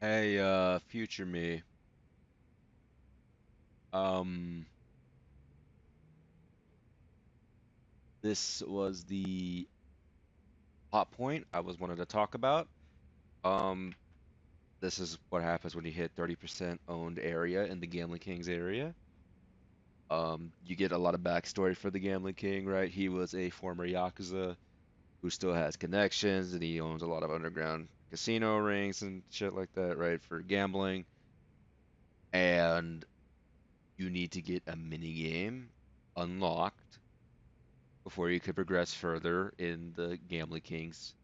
Hey, future me. Um, this was the hot point I was wanted to talk about. Um, this is what happens when you hit 30% owned area in the Gambling Kings area. You get a lot of backstory for the Gambling King, right? He was a former Yakuza who still has connections, and he owns a lot of underground casino rings and shit like that, right, for gambling. And you need to get a mini game unlocked before you could progress further in the Gambling Kings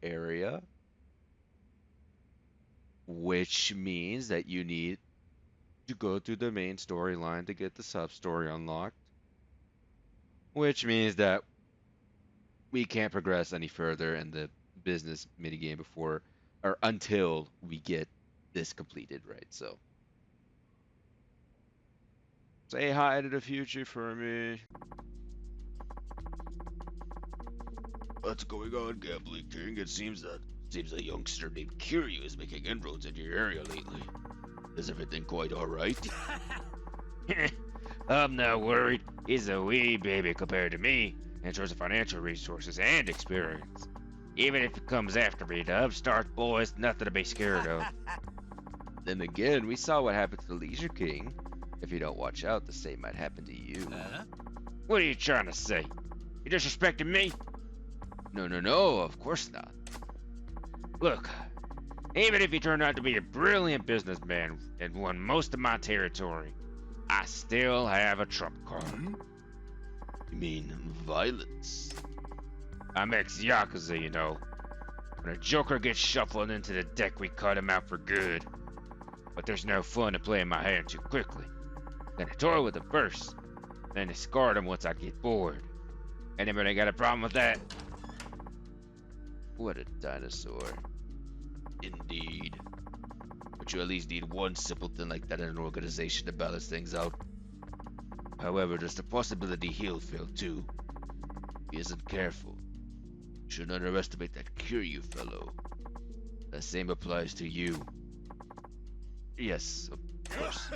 area, which means that you need to go through the main storyline to get the sub story unlocked, which means that we can't progress any further in the business minigame before or until we get this completed, right? So say hi to the future for me. What's going on, Gambling King? It seems a youngster named Kiryu is making inroads into your area lately. Is everything quite alright? I'm not worried. He's a wee baby compared to me in terms of financial resources and experience. Even if he comes after me, the upstart boy is nothing to be scared of. Then again, we saw what happened to the Leisure King. If you don't watch out, the same might happen to you. What are you trying to say? You disrespecting me? No, no, no, of course not. Look, even if he turned out to be a brilliant businessman and won most of my territory, I still have a trump card. You mean violence? I'm ex-Yakuza, you know. When a joker gets shuffled into the deck, we cut him out for good. But there's no fun in playing my hand too quickly. Gonna toy with him first, then discard him once I get bored. Anybody got a problem with that? What a dinosaur. Indeed. But you at least need one simpleton like that in an organization to balance things out. However, there's the possibility he'll fail too. If he isn't careful. You shouldn't underestimate that Kiryu fellow. The same applies to you. Yes, of course.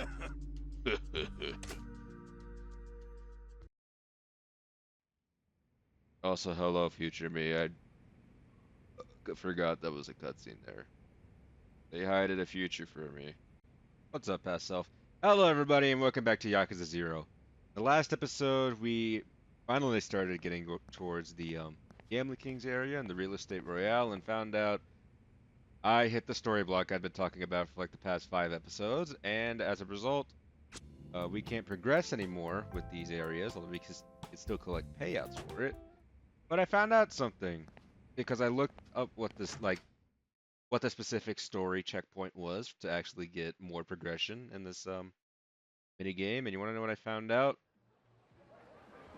Also, hello, future me. I forgot that was a cutscene there. They hi to the future for me. What's up, past self? Hello, everybody, and welcome back to Yakuza 0. The last episode, we finally started getting towards the Gambling Kings area and the Real Estate Royale and found out I hit the story block I'd been talking about for like the past 5 episodes, and as a result, we can't progress anymore with these areas, although we can still collect payouts for it. But I found out something because I looked up what the specific story checkpoint was to actually get more progression in this mini game. And you want to know what I found out?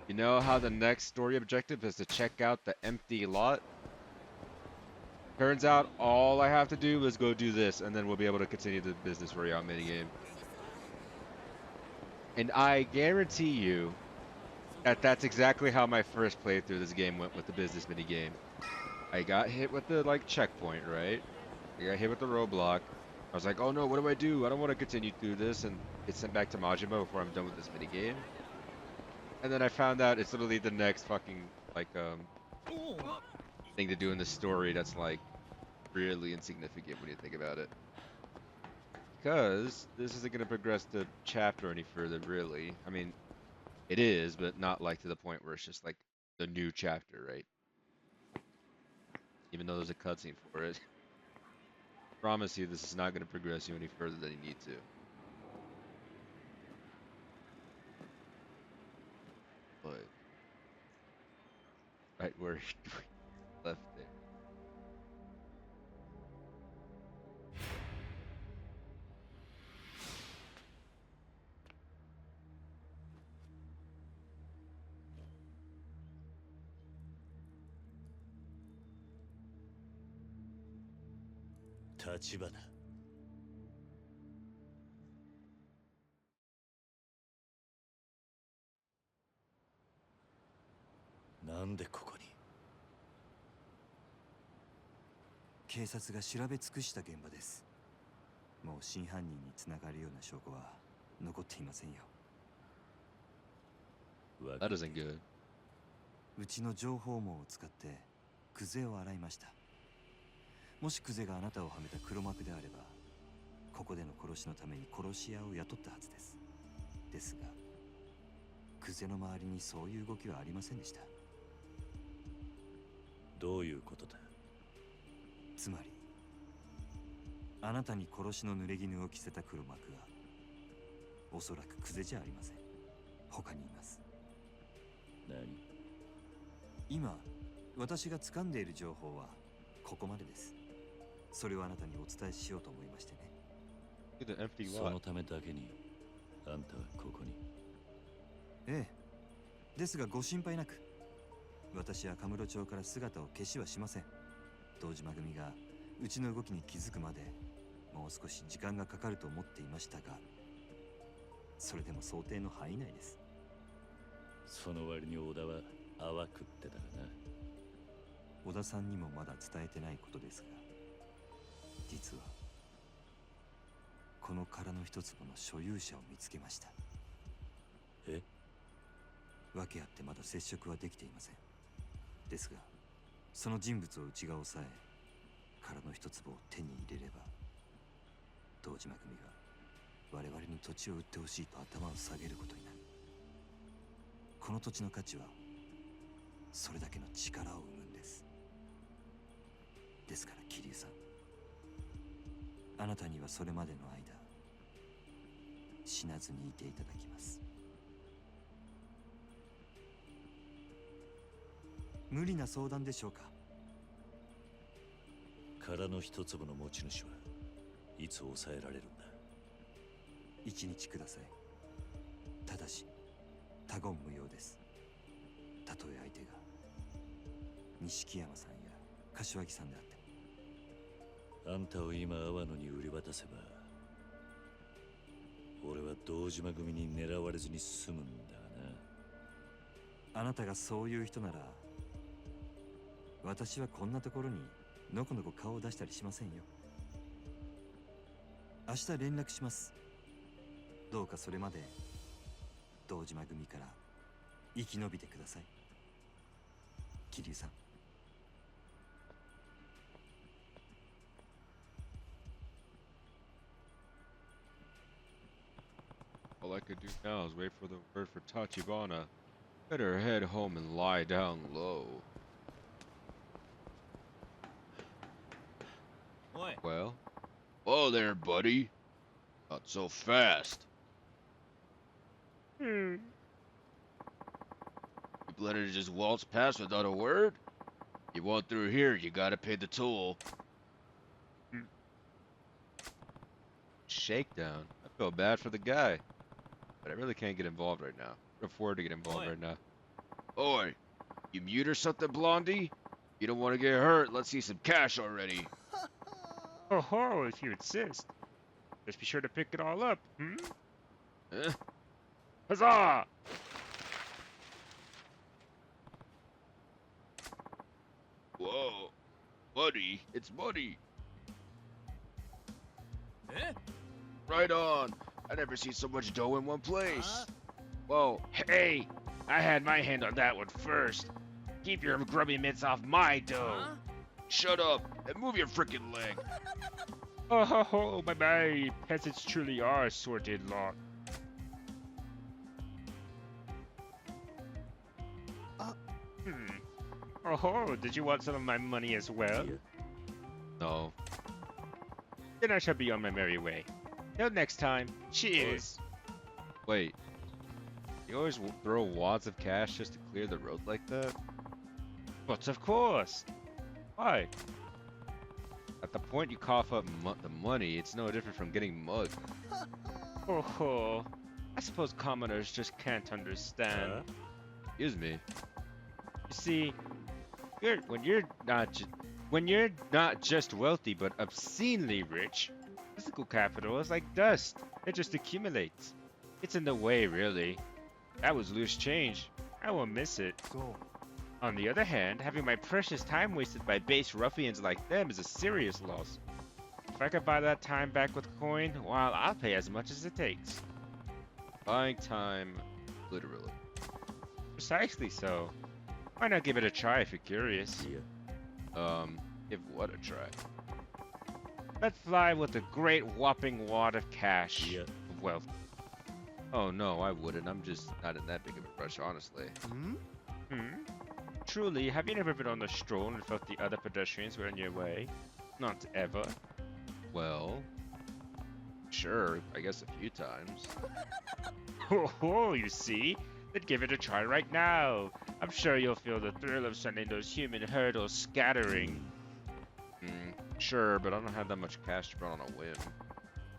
You know how the next story objective is to check out the empty lot? Turns out all I have to do is go do this, and then we'll be able to continue the business royale mini game. And I guarantee you that that's exactly how my first playthrough of this game went with the business mini game. I got hit with the like checkpoint, right? I got hit with the roadblock. I was like, oh no, what do I do? I don't want to continue through this and get sent back to Majima before I'm done with this mini game. And then I found out it's literally the next fucking like thing to do in the story that's like really insignificant when you think about it. Because this isn't gonna progress the chapter any further, really. I mean, it is, but not like to the point where it's just like the new chapter, right? Even though there's a cutscene for it. Promise you, this is not gonna progress you any further than you need to. But right where left there. 立花、なんでここに？警察が調べ尽くした現場です。もう真犯人につながるような証拠は残っていませんよ。 That isn't good. うちの情報網を使ってクゼを洗いました。もしクゼがあなたをはめた黒幕であれば、ここでの殺しのために殺し屋を雇ったはずです。ですがクゼの周りにそういう動きはありませんでした。どういうことだ。つまりあなたに殺しの濡れ衣を着せた黒幕がおそらくクゼじゃありません。他にいます。何。今私が掴んでいる情報はここまでです。それをあなたにお伝えしようと思いましてね。 Look at the empty その lot. ためだけにあんたはここに。ええ、ですがご心配なく、私はカムロ町から姿を消しはしません。堂島組がうちの動きに気づくまでもう少し時間がかかると思っていましたが、それでも想定の範囲内です。その割に小田は泡食ってたらな。小田さんにもまだ伝えてないことですが、実はこの殻の一坪の所有者を見つけました。え。訳あってまだ接触はできていません。ですがその人物をうちが抑え、殻の一坪を手に入れれば、堂島組が我々に土地を売ってほしいと頭を下げることになる。この土地の価値はそれだけの力を生むんです。ですから桐生さん、あなたにはそれまでの間死なずにいていただきます。無理な相談でしょうか。殻の一粒の持ち主はいつ抑えられるんだ。一日ください。ただし他言無用です。たとえ相手が錦山さんや柏木さんであっても。あんたを今阿波野に売り渡せば、俺は堂島組に狙われずに済むんだな。あなたがそういう人なら、私はこんなところにのこのこ顔を出したりしませんよ。明日連絡します。どうかそれまで堂島組から生き延びてください。桐生さん。All I could do now is wait for the word for Tachibana. Better head home and lie down low. おい。 Well, whoa there, buddy. Not so fast. You planning to just waltz past without a word? You want through here, you gotta pay the toll. Shakedown. I feel bad for the guy, but I really can't get involved right now. I can afford to get involved right now. Oi, you mute or something, Blondie? You don't want to get hurt. Let's see some cash already. Oh ho, if you insist. Just be sure to pick it all up, hmm? Huh? Huzzah! Whoa, buddy, it's money. Eh? Right on. I never seen so much dough in one place. Whoa, hey! I had my hand on that one first. Keep your grubby mitts off my dough. Shut up and move your freaking leg. Oh ho ho, my peasants truly are a sorted lot. Hmm. Oh ho, did you want some of my money as well? No. Then I shall be on my merry way. Till next time, cheers! Wait. You always throw wads of cash just to clear the road like that? But of course! Why? At the point you cough up the money, it's no different from getting mugged. Oh ho. I suppose commoners just can't understand. Excuse me. You see, when you're not just wealthy but obscenely rich, physical capital is like dust. It just accumulates. It's in the way, really. That was loose change. I won't miss it. Go. On the other hand, having my precious time wasted by base ruffians like them is a serious loss. If I could buy that time back with coin, well, I'll pay as much as it takes. Buying time, literally. Precisely so. Why not give it a try if you're curious? Yeah. Give what a try. Let's fly with a great whopping wad of cash. Yeah. Of wealth. Oh no, I wouldn't. I'm just not in that big of a rush, honestly. Hmm? Truly, have you never been on a stroll and felt the other pedestrians were in your way? Not ever. Well, sure, I guess a few times. Oh, you see? Then give it a try right now. I'm sure you'll feel the thrill of sending those human hurdles scattering. Sure, but I don't have that much cash to run on a whim.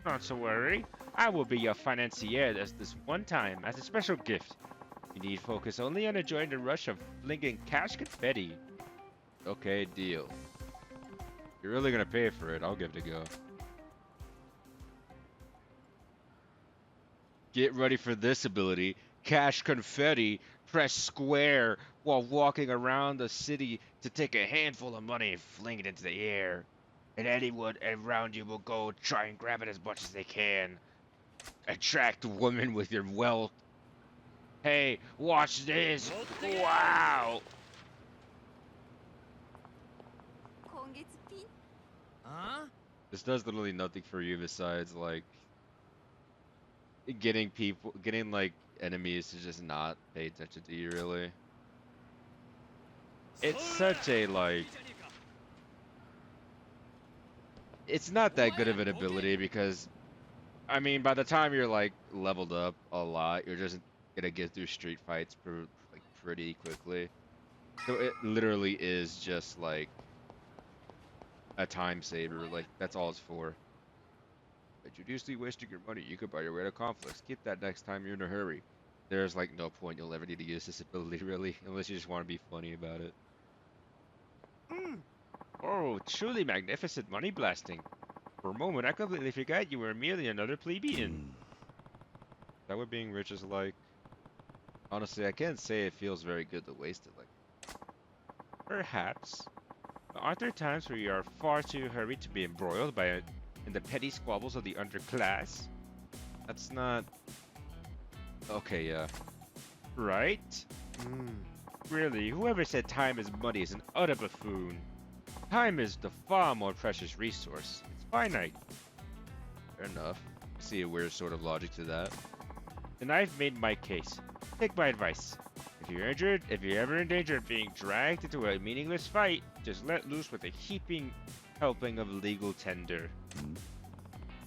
Not to worry. I will be your financier this one time as a special gift. You need focus only on enjoying the rush of flinging cash confetti. Okay, deal. If you're really gonna pay for it, I'll give it a go. Get ready for this ability. Cash confetti. Press square while walking around the city to take a handful of money and fling it into the air. And anyone around you will go try and grab it as much as they can. Attract women with your wealth. Hey, watch this. Wow. This does literally nothing for you besides like getting like enemies to just not pay attention to you really. It's such a like it's not that good of an ability because I mean by the time you're like leveled up a lot, you're just gonna get through street fights like pretty quickly. So it literally is just like a time saver, like that's all it's for. By judiciously wasting your money, you could buy your way to conflicts. Get that next time you're in a hurry. There's like no point you'll ever need to use this ability really, unless you just want to be funny about it. Oh, truly magnificent money blasting. For a moment, I completely forgot you were merely another plebeian. Is that what being rich is like? Honestly, I can't say it feels very good to waste it like. Perhaps. But aren't there times where you are far too hurried to be embroiled in the petty squabbles of the underclass? That's not. Okay, yeah. Right? Really, whoever said time is money is an utter buffoon. Time is the far more precious resource. It's finite. Fair enough. I see a weird sort of logic to that. And I've made my case. Take my advice. If you're ever in danger of being dragged into a meaningless fight, just let loose with a heaping helping of legal tender.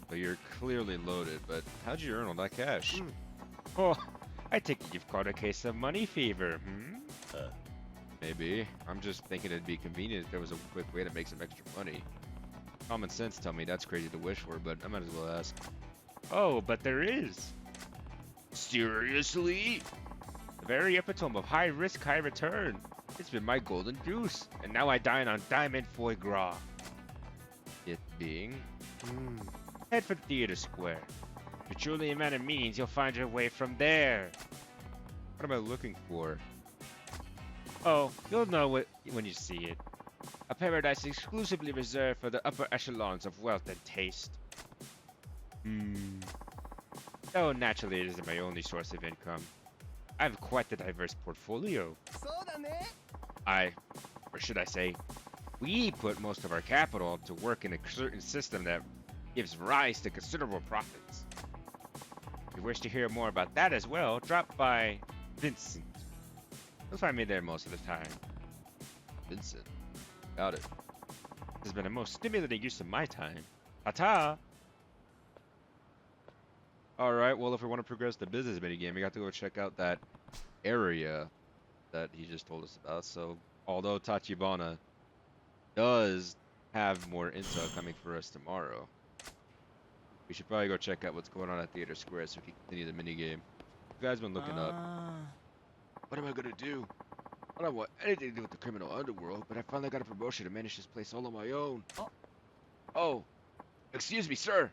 So you're clearly loaded, but how'd you earn all that cash? Oh, I think you've caught a case of money fever, Maybe. I'm just thinking it'd be convenient if there was a quick way to make some extra money. Common sense tell me that's crazy to wish for, but I might as well ask. Oh, but there is. Seriously? The very epitome of high risk, high return. It's been my golden goose, and now I dine on diamond foie gras. It being? Head for Theater Square. If you're truly a man of means, you'll find your way from there. What am I looking for? Oh, you'll know it when you see it. A paradise exclusively reserved for the upper echelons of wealth and taste. Though naturally it isn't my only source of income. I have quite the diverse portfolio. Or should I say, we put most of our capital to work in a certain system that gives rise to considerable profits. If you wish to hear more about that as well, drop by Vincent. You'll find me there most of the time. Vincent. Got it. This has been a most stimulating use of my time. Ta-ta! Alright, well if we want to progress the business minigame, we got to go check out that area that he just told us about. So, although Tachibana does have more intel coming for us tomorrow, we should probably go check out what's going on at Theater Square so we can continue the minigame. You guys been looking up. What am I gonna do? I don't want anything to do with the criminal underworld, but I finally got a promotion to manage this place all on my own. Oh, excuse me, sir.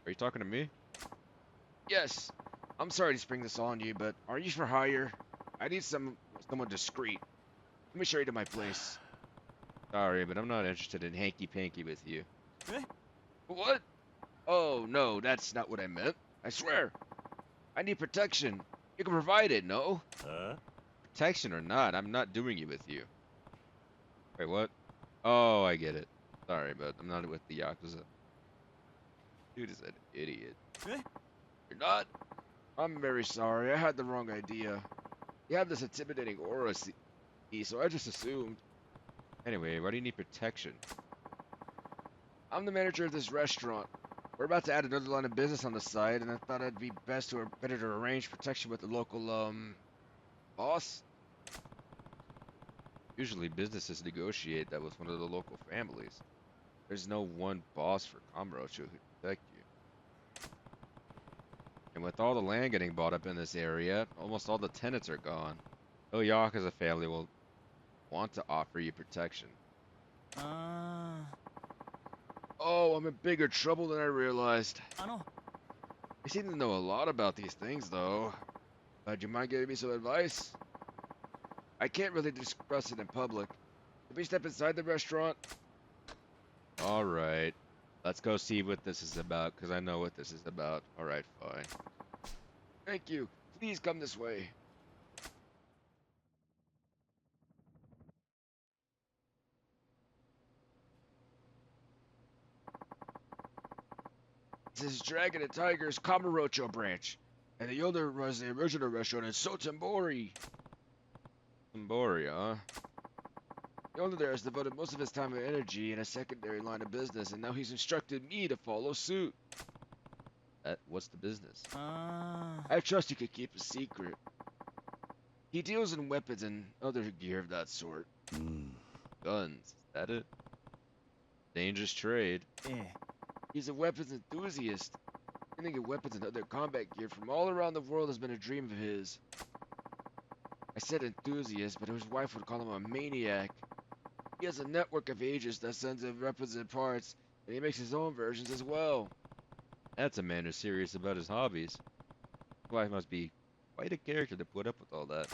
Are you talking to me? Yes. I'm sorry to spring this on you, but are you for hire? I need someone discreet. Let me show you to my place. Sorry, but I'm not interested in hanky-panky with you. What? Oh, no, that's not what I meant. I swear. I need protection. You can provide it, no? Protection or not, I'm not doing it with you. Wait, what? Oh, I get it. Sorry, but I'm not with the Yakuza. Dude is an idiot. Eh? You're not? I'm very sorry. I had the wrong idea. You have this intimidating aura, see, so I just assumed. Anyway, why do you need protection? I'm the manager of this restaurant. We're about to add another line of business on the side, and I thought it'd be better to arrange protection with the local, boss. Usually businesses negotiate that with one of the local families. There's no one boss for Kamurocho who can protect you. And with all the land getting bought up in this area, almost all the tenants are gone. No Yakuza family will want to offer you protection. Oh, I'm in bigger trouble than I realized. あの You seem to know a lot about these things, though. Do you mind giving me some advice? I can't really discuss it in public. Can we step inside the restaurant? Alright. Let's go see what this is about, because I know what this is about. Alright, fine. Thank you. Please come this way. This is Dragon and Tiger's Kamurocho branch, and the owner runs the original restaurant in Sotenbori. Sotenbori, huh? The owner there has devoted most of his time and energy in a secondary line of business, and now he's instructed me to follow suit. What's the business? I trust you could keep a secret. He deals in weapons and other gear of that sort. Guns, is that it? Dangerous trade. ええ He's a weapons enthusiast. Getting weapons and other combat gear from all around the world has been a dream of his. I said enthusiast, but his wife would call him a maniac. He has a network of agents that sends him weapons and parts, and he makes his own versions as well. That's a man who's serious about his hobbies. His wife must be quite a character to put up with all that.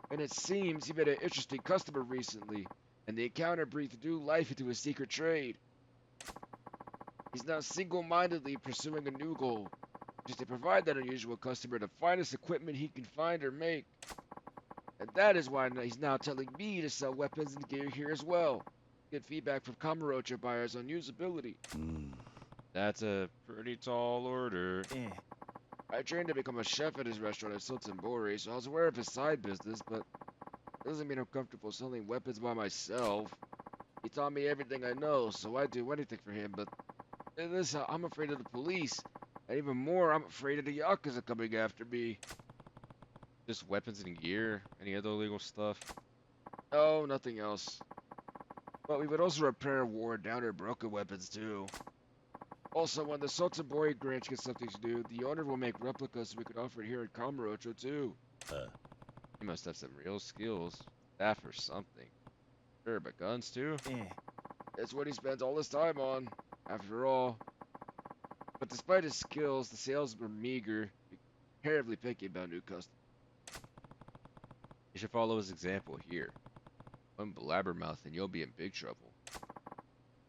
And it seems he met an interesting customer recently, and the encounter breathed new life into his secret trade. He's now single-mindedly pursuing a new goal, just to provide that unusual customer the finest equipment he can find or make. And that is why he's now telling me to sell weapons and gear here as well. Get feedback from Kamurocho buyers on usability. That's a pretty tall order. ええ I trained to become a chef at his restaurant at Sotenbori, so I was aware of his side business, but it doesn't mean I'm comfortable selling weapons by myself. He taught me everything I know, so I'd do anything for him, but in this, I'm afraid of the police. And even more, I'm afraid of the Yakuza coming after me. Just weapons and gear? Any other illegal stuff? No, nothing else. But we would also repair worn down or broken weapons too. Also, when the Sotenbori branch gets something to do, the owner will make replicas so we can offer it here at Kamurocho too. He must have some real skills. Staff or something. Sure, but guns too? ええ That's what he spends all his time on, after all. But despite his skills, the sales were meager, comparatively picky about new customers. You should follow his example here. One blabbermouth and you'll be in big trouble.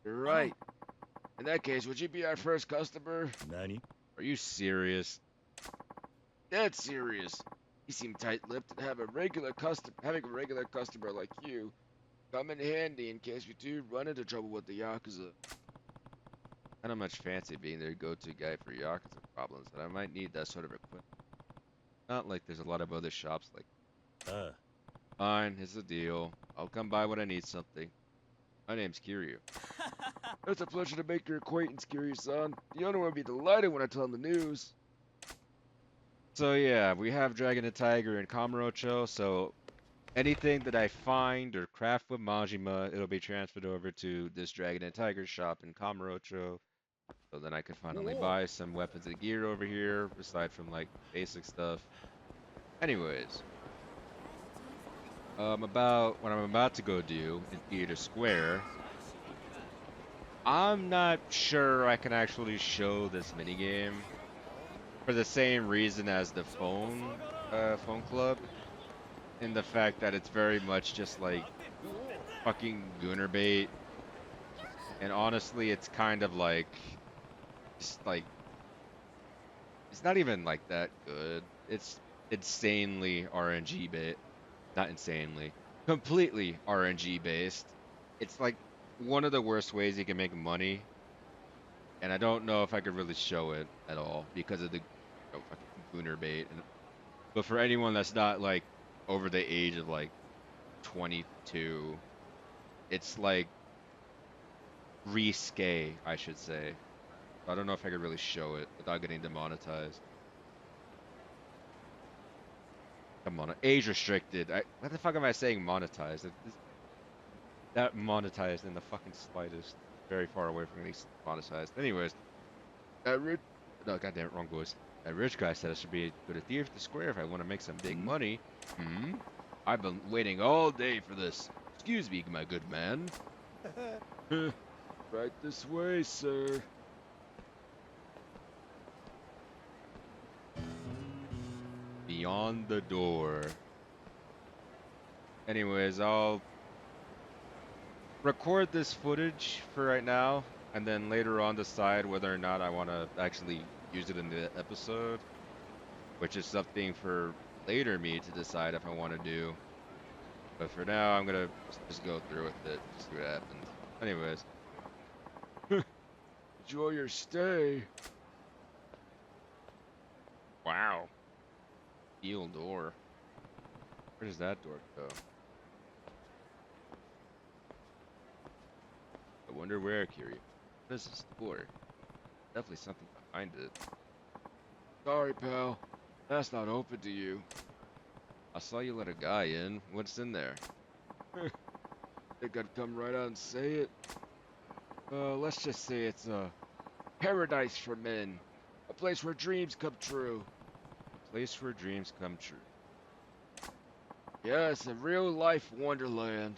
You're right. In that case, would you be our first customer? 何 Are you serious? Dead serious. You seem tight-lipped and having a regular customer like you come in handy in case we do run into trouble with the Yakuza. I don't much fancy being their go-to guy for Yakuza problems, but I might need that sort of equipment. Not like there's a lot of other shops like. ああ Fine, it's a deal. I'll come by when I need something. My name's Kiryu. It's a pleasure to make your acquaintance, Kiryu-san. The owner will be delighted when I tell him the news. So yeah, we have Dragon and Tiger and Kamurocho, so anything that I find or craft with Majima, it'll be transferred over to this Dragon and Tiger shop in Kamurocho. So then I can finally buy some weapons and gear over here, aside from like basic stuff. Anyways, what I'm about to go do in Theater Square. I'm not sure I can actually show this minigame for the same reason as the phone club, in the fact that it's very much just like fucking gooner bait, And honestly, it's kind of like, like it's not even like that good. It's insanely RNG bait, not insanely, completely RNG based. It's like one of the worst ways you can make money, and I don't know if I could really show it at all because of the fucking gooner bait. But for anyone that's not like over the age of like 22, it's like risque, I should say. I don't know if I could really show it without getting demonetized. Come on, age restricted. What the fuck am I saying monetized? Not monetized in the fucking slightest. Very far away from getting monetized. Anyways, that rich. No, goddamn it, wrong voice. That rich guy said I should be good at Thief the Square if I want to make some big money. Hmm? I've been waiting all day for this. Excuse me, my good man. Right this way, sir. Beyond the door. Anyways, I'll record this footage for right now, and then later on decide whether or not I want to actually use it in the episode, which is something for later me to decide if I want to do. But for now, I'm gonna just go through with it, see what happens. Anyways. Enjoy your stay. Wow. Steel door. Where does that door go? I wonder where, Curie. What is this door? Definitely something behind it. Sorry, pal. That's not open to you. I saw you let a guy in. What's in there? Think I'd come right out and say it? Let's just say it's a paradise for men. A place where dreams come true. A place where dreams come true. Yeah, it's a real life wonderland.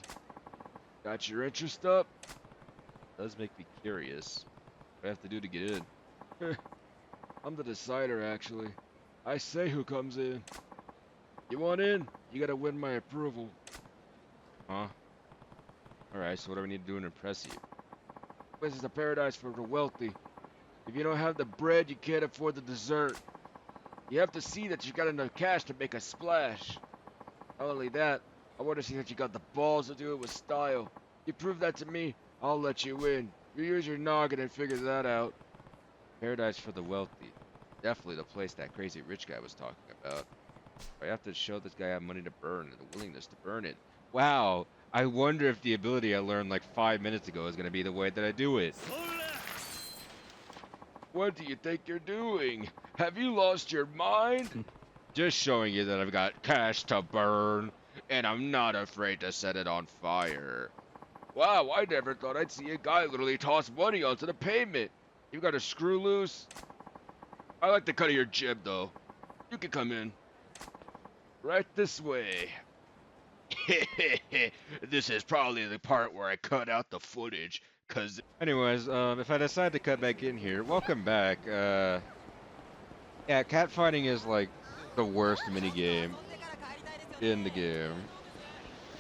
Got your interest up? Does make me curious. What do I have to do to get in? I'm the decider, actually. I say who comes in. You want in? You gotta win my approval. Huh? Alright, so what do I need to do to impress you? This is a paradise for the wealthy. If you don't have the bread, you can't afford the dessert. You have to see that you got enough cash to make a splash. Not only that, I want to see that you got the balls to do it with style. You prove that to me, I'll let you in. You use your noggin and figure that out. Paradise for the wealthy. Definitely the place that crazy rich guy was talking about. I have to show this guy I have money to burn and the willingness to burn it. Wow, I wonder if the ability I learned like 5 minutes ago is going to be the way that I do it. What do you think you're doing? Have you lost your mind? Just showing you that I've got cash to burn, and I'm not afraid to set it on fire. Wow, I never thought I'd see a guy literally toss money onto the pavement. You got a screw loose? I like the cut of your jib, though. You can come in. Right this way. This is probably the part where I cut out the footage, cause... Anyways, if I decide to cut back in here, welcome back. Yeah, catfighting is like the worst minigame in the game.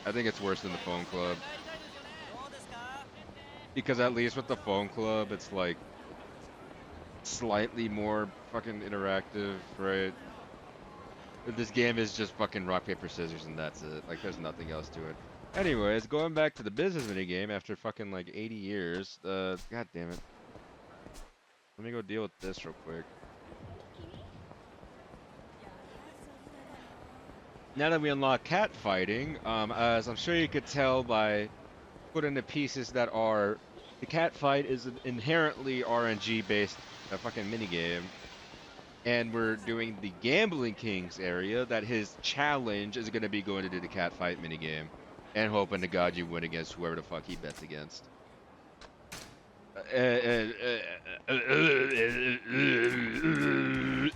I think it's worse than the phone club. Because at least with the phone club, it's like slightly more fucking interactive, right? This game is just fucking rock, paper, scissors, and that's it. Like, there's nothing else to it. Anyways, going back to the business minigame after fucking like 80 years. God damn it. Let me go deal with this real quick. Now that we unlock catfighting, as I'm sure you could tell by putting the pieces that are... The catfight is an inherently RNG-based fucking minigame. And we're doing the Gambling Kings area, that his challenge is going to be going to do the catfight minigame. And hoping to God you win against whoever the fuck he bets against.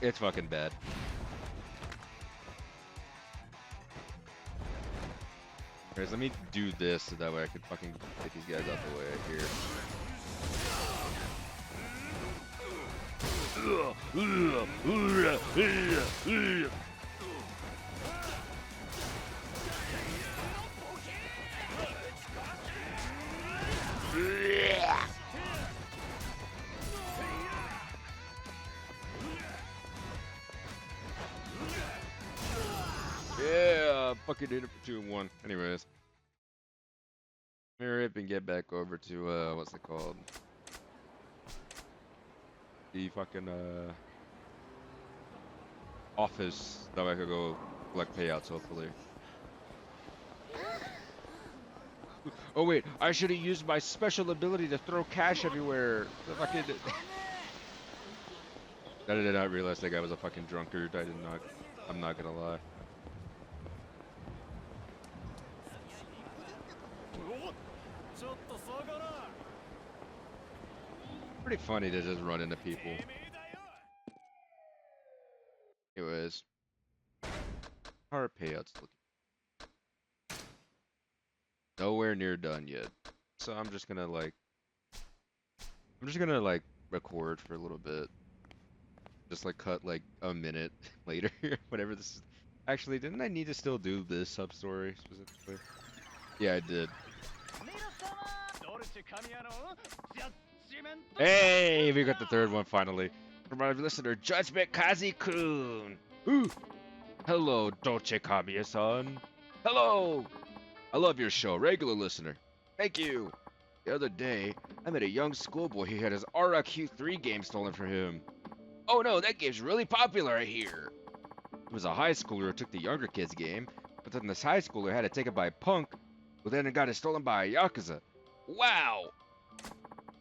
It's fucking bad. Anyways, let me do this so that way I can fucking get these guys out the way here. fucking did it for 2-1. Anyways. Let me rip and get back over to, what's it called? The fucking, office. That way I could go collect payouts, hopefully. Oh wait, I should have used my special ability to throw cash everywhere. The fucking... I did not realize that guy was a fucking drunkard. I did not. I'm not gonna lie. Pretty funny to just run into people. Anyways, how are payouts looking? Nowhere near done yet. So I'm just gonna like record for a little bit. Just like cut like a minute later, whatever this is. Actually, didn't I need to still do this sub story specifically? Yeah, I did. Hey, we got the third one finally. From our listener, Judgment Kazi-kun. Ooh. Hello, Dolce Kamiya-san. Hello. I love your show, regular listener. Thank you. The other day, I met a young schoolboy who had his RQ3 game stolen from him. Oh no, that game's really popular, I hear. It was a high schooler who took the younger kid's game, but then this high schooler had it taken by a punk, who then got it stolen by a Yakuza. Wow!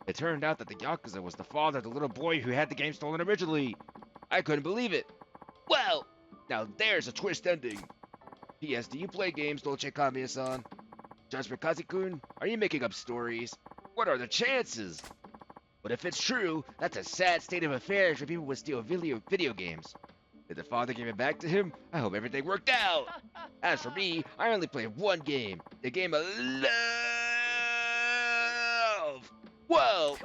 It turned out that the Yakuza was the father of the little boy who had the game stolen originally. I couldn't believe it. Well, now there's a twist ending. P.S. Do you play games, Dolce Kamiya-san? Judgment Kazi-kun, are you making up stories? What are the chances? But if it's true, that's a sad state of affairs for people who steal video games. Did the father give it back to him? I hope everything worked out. As for me, I only played one game. The game of love. Whoa!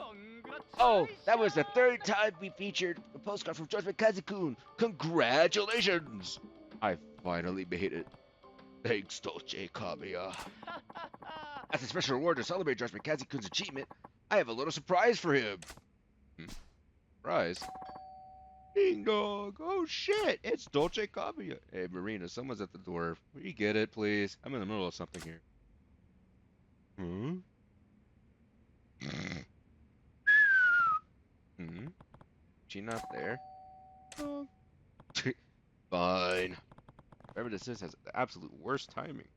Oh, that was the third time we featured a postcard from Judgment Kazi-kun. Congratulations! I finally made it. Thanks, Dolce Kamiya. As a special reward to celebrate Judgment Kazi-kun's achievement, I have a little surprise for him. Surprise? Ding dong! Oh shit! It's Dolce Kamiya. Hey Marina, someone's at the door. Will you get it, please? I'm in the middle of something here. Hmm? Hmm? She not there? Oh. Fine. Whoever this is has the absolute worst timing.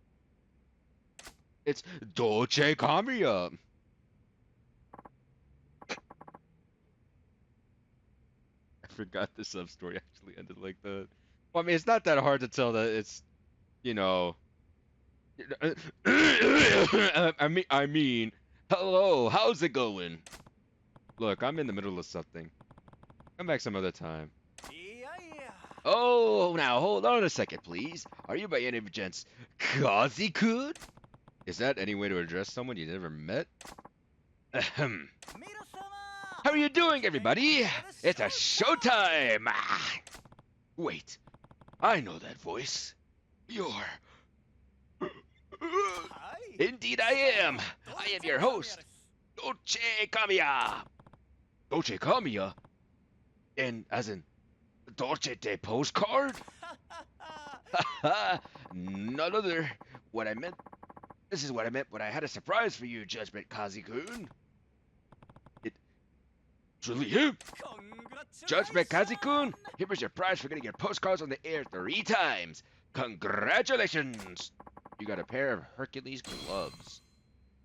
It's Dolce Kamiya! I forgot the sub story actually ended like that. Well, I mean, it's not that hard to tell that it's, you know. I mean, hello, how's it going? Look, I'm in the middle of something. Come back some other time. Oh, now hold on a second, please. Are you by any chance Kazi-kun? Is that any way to address someone you never met? Ahem. How are you doing, everybody? It's a showtime! Ah. Wait, I know that voice. You're... Indeed I am! I am your host, Dolce Kamiya! Dolce Kamiya? And as in, Dolce de postcard? Haha, none other. What I meant... This is what I meant when I had a surprise for you, Judgment Kazi-kun. It's really him! Judgment Kazi-kun, here is your prize for getting your postcards on the air 3 times. Congratulations! You got a pair of Hercules gloves.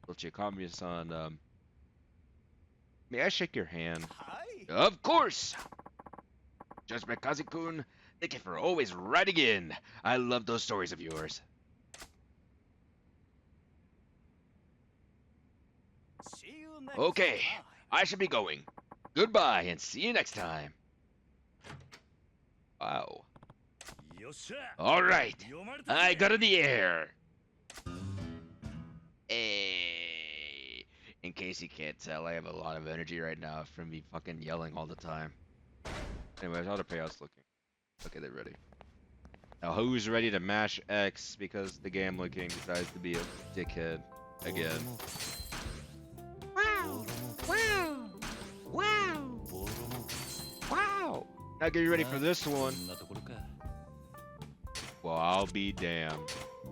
Dolce Kamiya-san, may I shake your hand? Of course! Judgment Kazi-kun, thank you for always writing in. I love those stories of yours. Okay, I should be going. Goodbye, and see you next time. Wow. Alright, I got in the air. Hey. In case you can't tell, I have a lot of energy right now from me fucking yelling all the time. Anyways, how the payouts looking? Okay, they're ready. Now, who's ready to mash X because the Gambler King decides to be a dickhead again? Wow! Wow! Wow! Wow! Now get you ready for this one. Well, I'll be damned.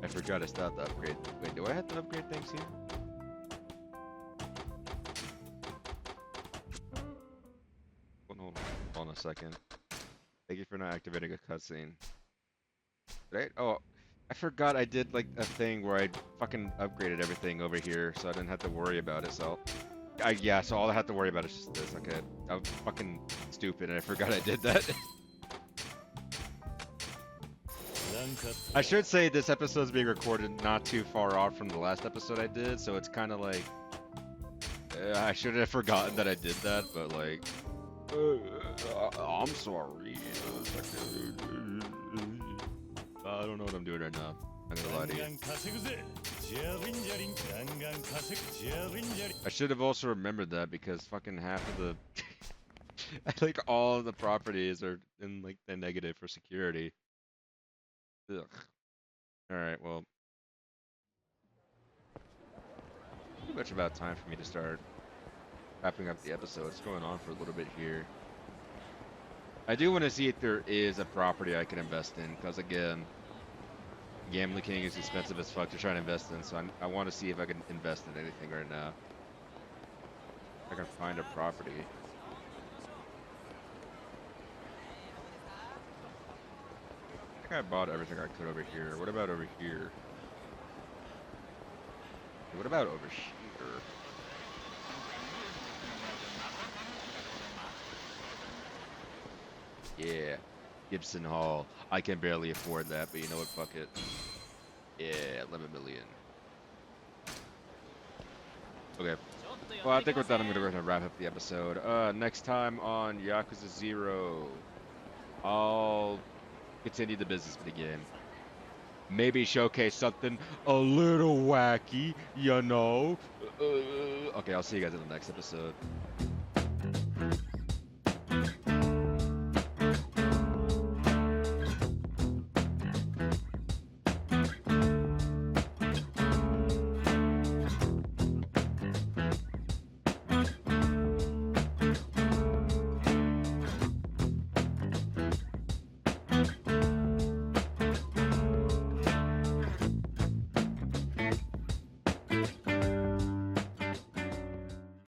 I forgot I still have to upgrade. Wait, do I have to upgrade things here? Hold on a second. Thank you for not activating a cutscene. Right? Oh, I forgot I did like a thing where I fucking upgraded everything over here, so I didn't have to worry about it. So, yeah. So all I have to worry about is just this. Okay, I'm fucking stupid, and I forgot I did that. I should say this episode is being recorded not too far off from the last episode I did, so it's kind of like I should have forgotten that I did that, but like I'm sorry. I don't know what I'm doing right now. I'm gonna lie to you. I should have also remembered that because fucking half of the like all the properties are in like the negative for security. Ugh. Alright, well, pretty much about time for me to start wrapping up the episode. It's going on for a little bit here. I do want to see if there is a property I can invest in, because again, Gambling King is expensive as fuck to try to invest in, so I want to see if I can invest in anything right now. If I can find a property. I think I bought everything I could over here. What about over here? What about over here? Yeah, Gibson Hall. I can barely afford that, but you know what? Fuck it. Yeah, 11 million. Okay. Well, I think with that, I'm gonna go ahead and wrap up the episode. Next time on Yakuza 0, I'll continue the business minigame. Maybe showcase something a little wacky, you know. Okay, I'll see you guys in the next episode.